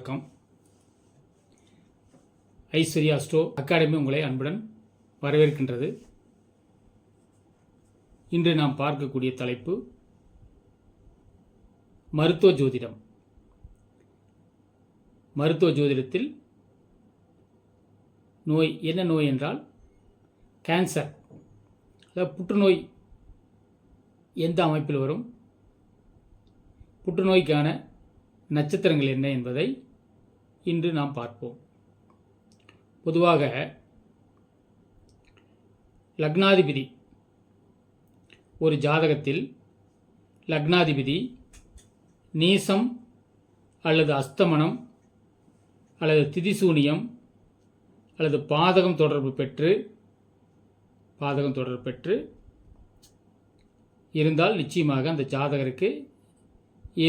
வணக்கம். ஐஸ்வர்யா ஸ்டோ அகாடமி உங்களை அன்புடன் வரவேற்கின்றது. இன்று நாம் பார்க்கக்கூடிய தலைப்பு மருத்துவ ஜோதிடம். மருத்துவ ஜோதிடத்தில் நோய் என்ன நோய் என்றால் கேன்சர், அதாவது புற்றுநோய் எந்த அமைப்பில் வரும், புற்றுநோய்க்கான நட்சத்திரங்கள் என்ன என்பதை இன்று நாம் பார்ப்போம். பொதுவாக லக்னாதிபதி, ஒரு ஜாதகத்தில் லக்னாதிபதி நீசம் அல்லது அஸ்தமனம் அல்லது திதிசூனியம் அல்லது பாதகம் தொடர்பு பெற்று இருந்தால் நிச்சயமாக அந்த ஜாதகருக்கு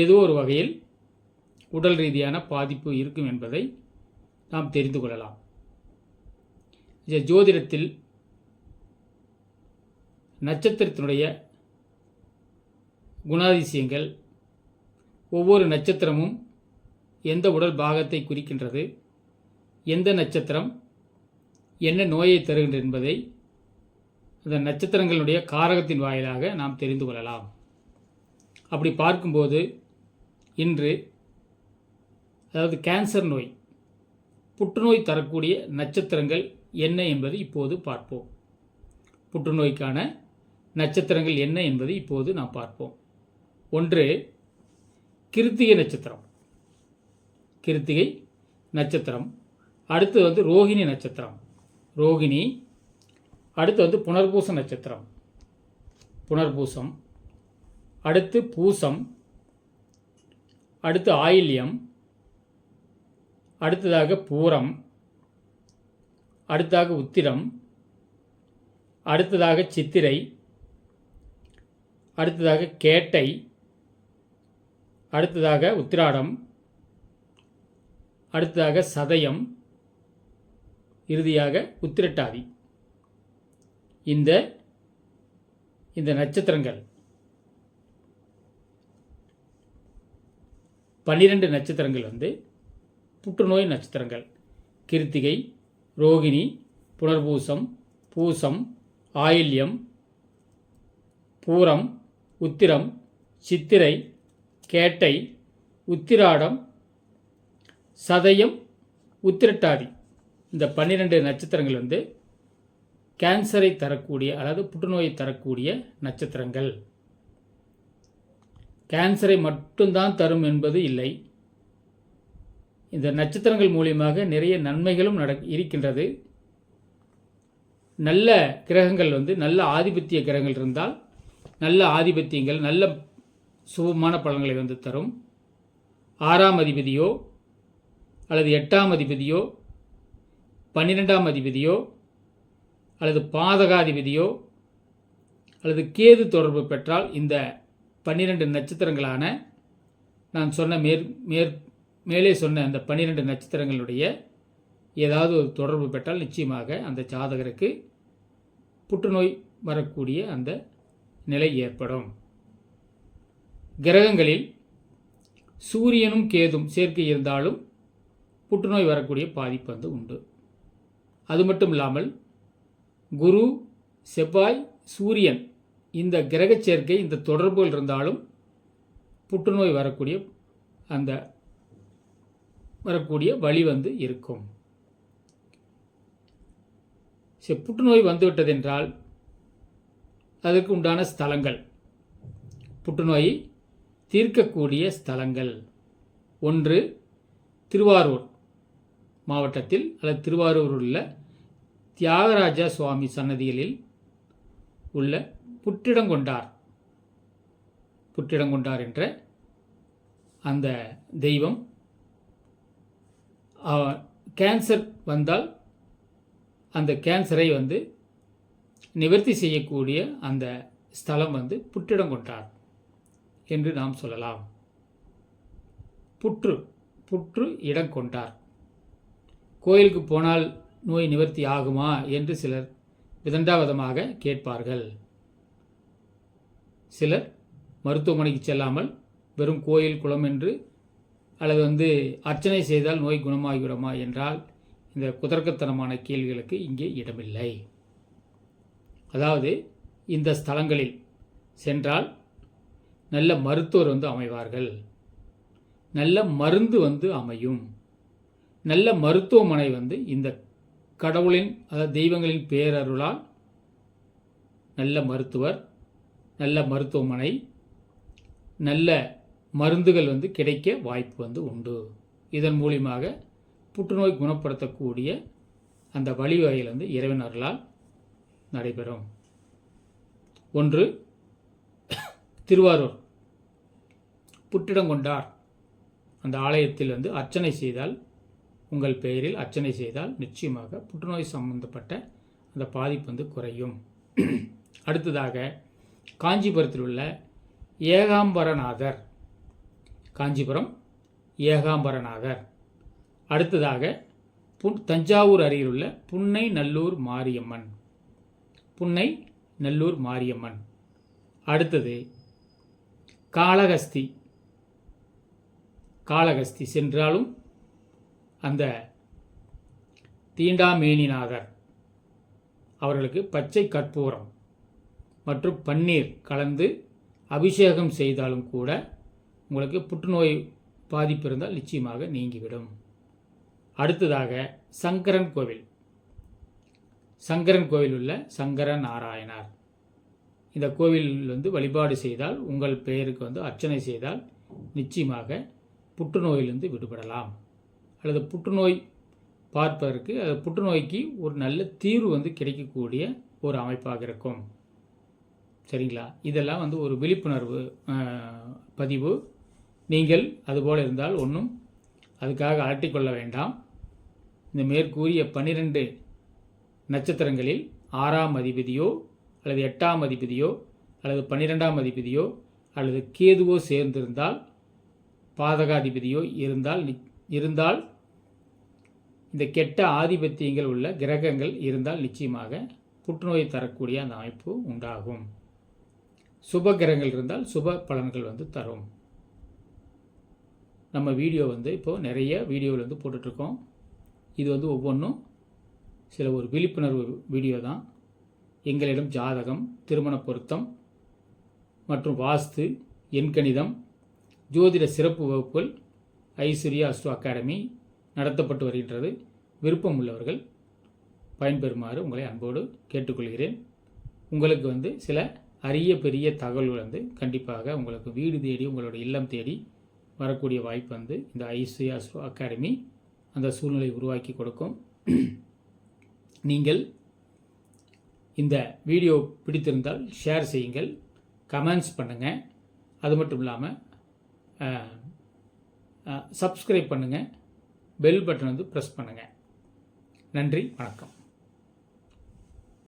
ஏதோ ஒரு வகையில் உடல் ரீதியான பாதிப்பு இருக்கும் என்பதை நாம் தெரிந்து கொள்ளலாம். ஜோதிடத்தில் நட்சத்திரத்தினுடைய குணாதிசயங்கள், ஒவ்வொரு நட்சத்திரமும் எந்த உடல் பாகத்தை குறிக்கின்றது, எந்த நட்சத்திரம் என்ன நோயை தருகின்றது என்பதை அந்த நட்சத்திரங்களுடைய காரகத்தின் வாயிலாக நாம் தெரிந்து கொள்ளலாம். அப்படி பார்க்கும்போது இன்று அதாவது கேன்சர் நோய், புற்றுநோய் தரக்கூடிய நட்சத்திரங்கள் என்ன என்பது இப்போது பார்ப்போம். புற்றுநோய்க்கான நட்சத்திரங்கள் என்ன என்பது இப்போது நாம் பார்ப்போம். ஒன்று கிருத்திகை நட்சத்திரம். கிருத்திகை நட்சத்திரம். அடுத்து ரோகிணி நட்சத்திரம். ரோகிணி. அடுத்து புனர்பூச நட்சத்திரம். புனர்பூசம். அடுத்து பூசம். அடுத்து ஆயில்யம். அடுத்ததாக பூரம். அடுத்ததாக உத்திரம். அடுத்ததாக சித்திரை. அடுத்ததாக கேட்டை. அடுத்ததாக உத்திராடம். அடுத்ததாக சதயம். இறுதியாக உத்திரட்டாதி. இந்த நட்சத்திரங்கள் 12 நட்சத்திரங்கள் புற்றுநோய் நட்சத்திரங்கள். கிருத்திகை, ரோகிணி, புனர்பூசம், பூசம், ஆயில்யம், பூரம், உத்திரம், சித்திரை, கேட்டை, உத்திராடம், சதயம், உத்திரட்டாதி. இந்த 12 நட்சத்திரங்கள் கேன்சரை தரக்கூடிய, அதாவது புற்றுநோயை தரக்கூடிய நட்சத்திரங்கள். கேன்சரை மட்டும்தான் தரும் என்பது இல்லை. இந்த நட்சத்திரங்கள் மூலியமாக நிறைய நன்மைகளும் இருக்கின்றது. நல்ல கிரகங்கள் நல்ல ஆதிபத்திய கிரகங்கள் இருந்தால் நல்ல ஆதிபத்தியங்கள், நல்ல சுபமான பலன்களை தரும். 6ஆம் அதிபதியோ அல்லது 8ஆம் அதிபதியோ 12ஆம் அதிபதியோ அல்லது பாதகாதிபதியோ அல்லது கேது தொடர்பு பெற்றால் இந்த 12 நட்சத்திரங்களான நான் சொன்ன மேலே சொன்ன அந்த 12 நட்சத்திரங்களுடைய ஏதாவது ஒரு தொடர்பு பெற்றால் நிச்சயமாக அந்த ஜாதகருக்கு புற்றுநோய் வரக்கூடிய அந்த நிலை ஏற்படும். கிரகங்களில் சூரியனும் கேதும் சேர்க்கை இருந்தாலும் புற்றுநோய் வரக்கூடிய பாதிப்பு உண்டு. அது மட்டும் இல்லாமல் குரு, செவ்வாய், சூரியன் இந்த கிரக சேர்க்கை, இந்த தொடர்புகள் இருந்தாலும் புற்றுநோய் வரக்கூடிய வழி இருக்கும். புற்றுநோய் வந்துவிட்டதென்றால் அதற்கு உண்டான ஸ்தலங்கள், புற்றுநோயை தீர்க்கக்கூடிய ஸ்தலங்கள். ஒன்று திருவாரூர் மாவட்டத்தில் அல்லது திருவாரூர் உள்ள தியாகராஜா சுவாமி சன்னதிகளில் உள்ள புற்றிடங்கொண்டார் என்ற அந்த தெய்வம், கேன்சர் வந்தால் அந்த கேன்சரை நிவர்த்தி செய்யக்கூடிய அந்த ஸ்தலம் புற்றிடங்கொண்டார் என்று நாம் சொல்லலாம். புற்று இடம் கொண்டார். கோயிலுக்கு போனால் நோய் நிவர்த்தி ஆகுமா என்று சிலர் விதண்டாவதமாக கேட்பார்கள். சிலர் மருத்துவமனைக்கு செல்லாமல் வெறும் கோயில் குளம் என்று அல்லது அர்ச்சனை செய்தால் நோய் குணமாகிவிடுமா என்றால் இந்த குதர்க்கத்தனமான கேள்விகளுக்கு இங்கே இடமில்லை. அதாவது இந்த ஸ்தலங்களில் சென்றால் நல்ல மருத்துவர் அமைவார்கள், நல்ல மருந்து அமையும், நல்ல மருத்துவமனை இந்த கடவுளின் அதாவது தெய்வங்களின் பேரருளால் நல்ல மருத்துவர், நல்ல மருத்துவமனை, நல்ல மருந்துகள் கிடைக்க வாய்ப்பு உண்டு. இதன் மூலியமாக புற்றுநோய் குணப்படுத்தக்கூடிய அந்த வழிவகைகள் இறைவன் அருளால் நடைபெறும். ஒன்று, திருவாரூர் புற்றிடங்கொண்டார் அந்த ஆலயத்தில் அர்ச்சனை செய்தால், உங்கள் பெயரில் அர்ச்சனை செய்தால் நிச்சயமாக புற்றுநோய் சம்பந்தப்பட்ட அந்த பாதிப்பு குறையும். அடுத்ததாக காஞ்சிபுரத்தில் உள்ள ஏகாம்பரநாதர், காஞ்சிபுரம் ஏகாம்பரநாதர். அடுத்ததாக தஞ்சாவூர் அருகில் உள்ள புன்னை நல்லூர் மாரியம்மன், புன்னை நல்லூர் மாரியம்மன். அடுத்தது காளகஸ்தி, காளகஸ்தி சென்றாலும் அந்த தீண்டாமேனிநாதர் அவர்களுக்கு பச்சை கற்பூரம் மற்றும் பன்னீர் கலந்து அபிஷேகம் செய்தாலும் கூட உங்களுக்கு புற்றுநோய் பாதிப்பு இருந்தால் நிச்சயமாக நீங்கிவிடும். அடுத்ததாக சங்கரன் கோவில், சங்கரன் கோவில் உள்ள சங்கர நாராயணர். இந்த கோவில் வழிபாடு செய்தால், உங்கள் பெயருக்கு அர்ச்சனை செய்தால் நிச்சயமாக புற்றுநோயிலிருந்து விடுபடலாம். அல்லது புற்றுநோய் பார்ப்பதற்கு புற்றுநோய்க்கு ஒரு நல்ல தீர்வு கிடைக்கக்கூடிய ஒரு அமைப்பாக இருக்கும். சரிங்களா? இதெல்லாம் ஒரு விழிப்புணர்வு பதிவு. நீங்கள் அதுபோல் இருந்தால் ஒன்றும் அதுக்காக அலட்டிக்கொள்ள வேண்டாம். இந்த மேற்கூறிய 12 நட்சத்திரங்களில் 6ஆம் அதிபதியோ அல்லது 8ஆம் அதிபதியோ அல்லது 12ஆம் அதிபதியோ அல்லது கேதுவோ சேர்ந்திருந்தால், பாதகாதிபதியோ இருந்தால் இந்த கெட்ட ஆதிபத்தியங்கள் உள்ள கிரகங்கள் இருந்தால் நிச்சயமாக புற்றுநோயை தரக்கூடிய அந்த அமைப்பு உண்டாகும். சுப கிரகங்கள் இருந்தால் சுப பலன்கள் தரும். நம்ம வீடியோ இப்போது நிறைய வீடியோவில் போட்டுட்ருக்கோம். இது ஒவ்வொன்றும் சில ஒரு விழிப்புணர்வு வீடியோ தான். எங்களிடம் ஜாதகம், திருமண பொருத்தம் மற்றும் வாஸ்து, எண்கணிதம், ஜோதிட சிறப்பு வகுப்புகள் ஐஸ்வர்யா அஸ்ட்ரோ அகாடமி நடத்தப்பட்டு வருகின்றது. விருப்பம் உள்ளவர்கள் பயன்பெறுமாறு உங்களை அன்போடு கேட்டுக்கொள்கிறேன். உங்களுக்கு சில அரிய பெரிய தகவல் கண்டிப்பாக உங்களுக்கு வீடு தேடி உங்களோட இல்லம் தேடி வரக்கூடிய வாய்ப்பு இந்த ஐஸ்வர்யா அஸ்ட்ரோ அகாடமி அந்த சூழ்நிலை உருவாக்கி கொடுக்கும். நீங்கள் இந்த வீடியோ பிடித்திருந்தால் ஷேர் செய்யுங்கள், கமெண்ட்ஸ் பண்ணுங்கள். அது மட்டும் இல்லாமல் சப்ஸ்கிரைப் பண்ணுங்கள், பெல் பட்டன் ப்ரெஸ் பண்ணுங்கள். நன்றி, வணக்கம்.